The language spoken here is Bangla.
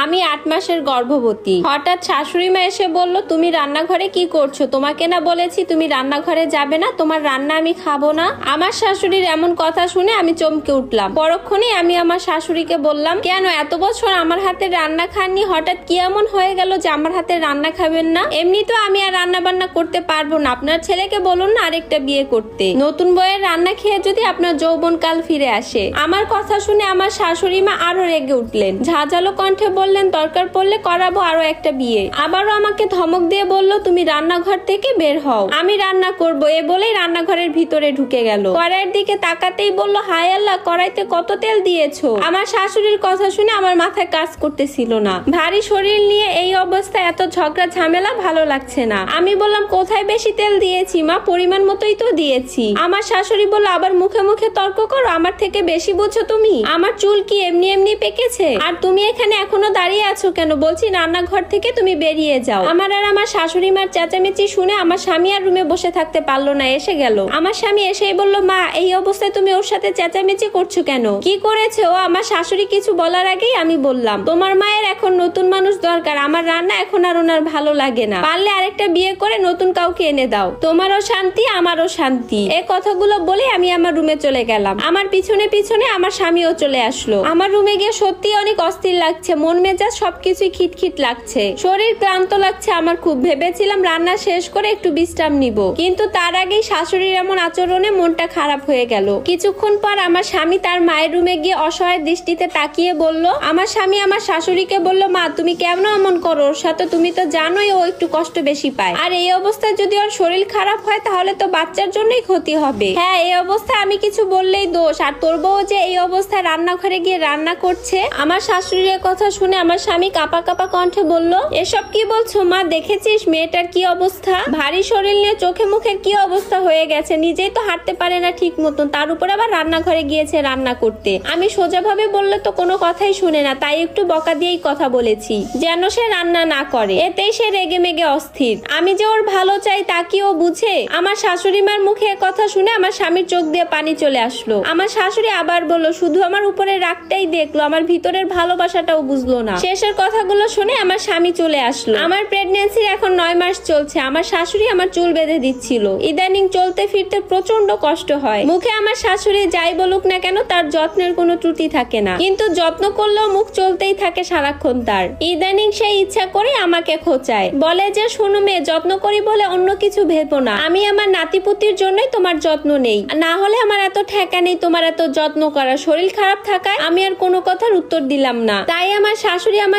আমি 8 মাসের গর্ভবতী। হঠাৎ শাশুড়ি মা এসে বলল, তুমি রান্নাঘরে কি করছো? তোমাকে না বলেছি তুমি রান্নাঘরে যাবে না, তোমার রান্না আমি খাবো না। আমার শাশুড়ির এমন কথা শুনে আমি চমকে উঠলাম। পরক্ষণেই আমি আমার শাশুড়িকে বললাম, কেন এত বছর আমার হাতে রান্না খাননি, হঠাৎ কি এমন হয়ে গেল যে আমার হাতে রান্না খাবেন না? এমনি তো আমি আর রান্না বান্না করতে পারবো না, আপনার ছেলেকে বলুন না আরেকটা বিয়ে করতে। নতুন বইয়ের রান্না খেয়ে যদি আপনার যৌবনকাল ফিরে আসে। আমার কথা শুনে আমার শাশুড়ি মা আরো রেগে উঠলেন, ঝাঁঝালো কণ্ঠে বললেন, দরকার পড়লে করাবো আরো একটা বিয়ে। আবারও আমাকে ধমক দিয়ে বলল, তুমি রান্নাঘর থেকে বের হও, আমি রান্না করবো। এ বলেই রান্নাঘরের ভিতরে ঢুকে গেল। কড়াইয়ের দিকে তাকাতেই বলল, হায় আল্লাহ, কড়াইতে কত তেল দিয়েছো। আমার শাশুড়ির কথা শুনে আমার মাথায় কাজ করতেছিল না। ভারী শরীর নিয়ে এই অবস্থায় এত ঝগড়া ঝামেলা ভালো লাগছে না। আমি বললাম, কোথায় বেশি তেল দিয়েছি মা? পরিমাণ মতোই তো দিয়েছি। আমার শাশুড়ি বলল, আবার মুখে মুখে তর্ক করো, আমার থেকে বেশি বুঝছো তুমি? আমার চুল কি এমনি এমনি পেকেছে? আর তুমি এখানে এখনো দাঁড়িয়ে আছো কেন? বলছি রান্নাঘর থেকে তুমি বেরিয়ে যাও। আমার আর আমার শাশুড়ি মার চেঁচামেচি শুনে আমার স্বামী আর রুমে বসে থাকতে পারলো না, এসে গেল। আমার স্বামী এসেই বলল, মা এই অবস্থায় তুমি ওর সাথে চেঁচামেচি করছো কেন? কি করেছে ও? আমার শাশুড়ি কিছু বলার আগেই আমি বললাম, তোমার মায়ের এখন নতুন মানুষ দরকার, আমার রান্না এখন আর ওনার ভালো লাগে না, পারলে আরেকটা বিয়ে করে নতুন কাউকে এনে দাও, তোমারও শান্তি আমারও শান্তি। এই কথাগুলো বলে আমি আমার রুমে চলে গেলাম। আমার পিছনে পিছনে আমার স্বামীও চলে আসলো। আমার রুমে গিয়ে সত্যি অনেক অস্থির লাগছে, মন মেজাজ সবকিছুই খিটখিট লাগছে, শরীর ক্লান্ত লাগছে আমার খুব। ভেবেছিলাম রান্না শেষ করে একটু বিশ্রাম নিব, কিন্তু তার আগেই শাশুড়ির এমন আচরণে মনটা খারাপ হয়ে গেল। কিছুক্ষণ পর আমার স্বামী তার মায়ের রুমে গিয়ে অসহায় দৃষ্টিতে তাকিয়ে বলল, আমার স্বামী আমার শাশুড়িকে বলল, মা তুমি কেন এমন করো ওর সাথে? তুমি তো জানোই ও একটু কষ্ট বেশি পায়, আর এই অবস্থায় যদি ওর শরীর খারাপ হয় তাহলে তো বাচ্চার জন্যই ক্ষতি হবে। হ্যাঁ, এই অবস্থায় আমি কিছু বললেই দোষ, আর তোর বউ যে এই অবস্থায় রান্নাঘরে গিয়ে রান্না করছে। আমার শাশুড়ির কথা শুনে আমার স্বামী কাপা কাপা কণ্ঠে বলল, এসব কি বলছো মা? দেখেছিস মেয়েটার কি অবস্থা? ভারী শরীর নিয়ে চোখে মুখের কি অবস্থা হয়ে গেছে, নিজেই তো হাঁটতে পারে না ঠিক মতন, তার উপর আবার রান্নাঘরে গিয়েছে রান্না করতে। আমি সোজাভাবে বললে তো কোনো কথাই শুনে না, তাই একটু বকা দিয়েই কথা বলেছি যেন সে রান্না না করে। এতেই সে রেগে মেগে অস্থির। আমি যে ওর ভালো চাই তা কি ও বুঝে? আমার শাশুড়ি মার মুখে কথা শুনে আমার স্বামীর চোখ দিয়ে পানি চলে আসলো। আমার শাশুড়ি আবার বলল, শুধু আমার উপরে রাগটাই দেখলো, আমার ভিতরের ভালোবাসাটাও বুঝলো না। শেষের কথাগুলো শুনে আমার স্বামী চলে আসলো। আমার প্রেগন্যান্সির এখন 9 মাস চলছে। আমার শাশুড়ি আমার চুল বেঁধে দিচ্ছিল। ইদানিং চলতে ফিরতে প্রচন্ড কষ্ট হয়। মুখে আমার শাশুড়ি যাই বলুক না কেন তার যত্নের কোনো ত্রুটি থাকে না, কিন্তু যত্ন করলেও মুখ চলতেই থাকে সারাক্ষণ তার। ইদানিং সে ইচ্ছা করে আমাকে খোঁচায়, বলে যে শোনো মেয়ে, যত্ন করি বলে অন্য কিছু ভেবো না, আমি আমার নাতিপুতির জন্যই তোমার যত্ন নেই, না হলে আমার এত ঠেকা নেই তোমার এত যত্ন করা। শরীর খারাপ থাকায় আমি আর কোনো কথার উত্তর দিলাম না। তাই আমার শাশুড়ি আমার